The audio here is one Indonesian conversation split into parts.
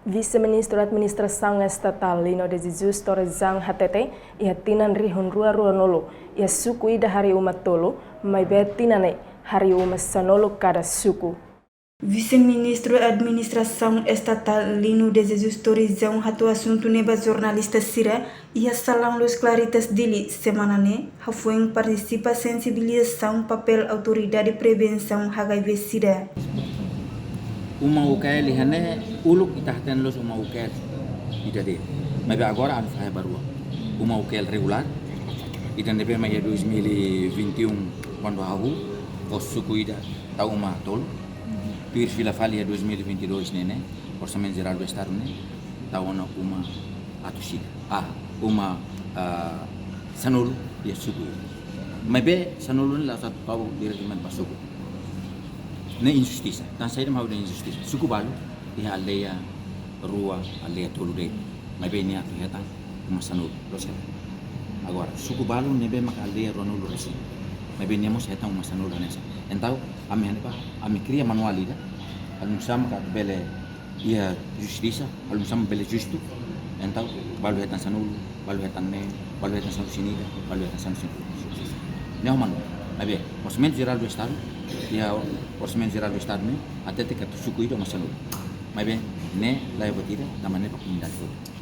Vice-Ministro Administração Estatal Lino de Jesus Torrezang HTT ia tinan rihun rua nolo ia suku ida hari umat tolo mai be tinane hari umat sanolo kada suku. Vice-Ministro Administração Estatal Lino de Jesus Torrezang hatu assunto neba jornalista Sira ia salang los claritas dili semana ne hafueng participa sensibilização papel autoridade prevenção HIV/SIDA. Uma UKL hane uluk itahten los uma UKL ida de mas agora an faz barua uma UKL regular ida nebe mai 2021 quando hagu os suku ida ta uma tol pir fila falia 2022 nene orçamento geral do estado ne ta uma atushida uma sanulu ya suku mas be sanulu la satu pau diretamente pasuku na injustiça. Então saíram mau da injustiça. Suku balu dia aldeia rua aldeia tolu dei. Mas bem niat dia tang masanu losel. Agora suku balu nebe mak aldeia ronu losi. Mas bem niamos hetang masanu nessa. Então ami hane pa ami cria manual ida. Alum sama ka bele ia justiça, alum sama bele justo. Então balu hetang sanulu, balu hetang me, balu hetang sanu sinida, balu hetang sanu justiça. Não mano. Mas bem, orçamento geral do estado ya orçamento geral do estado ne até que suku itu masalah mas bem ne lai batida namanya pemindahan.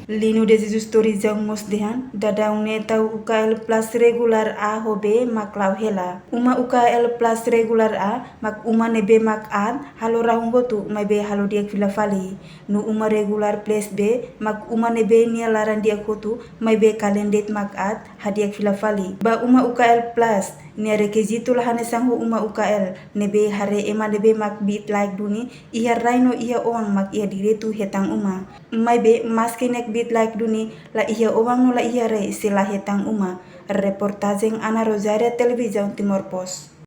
Lino de Jesus Torrezang mosdehan dadaung ne tau UKL plus regular A hobe mak lau hela uma UKL plus regular A mak uma nebe mak an halo rahung gotu mai be halo diak vila fali nu uma regular plus B mak uma nebe nia laran diak gotu mai be kalendet mak at hadiak vila fali ba uma UKL plus nia requisito lahane sanghu uma UKL nebe hare ema nebe mak bit like duni ia raino ia oang mak ia diretu hetang uma mai be maske nek bit like duni la ia oang no la ia re sila hetang uma reportagem Ana Rosaria Televisão Timor Post.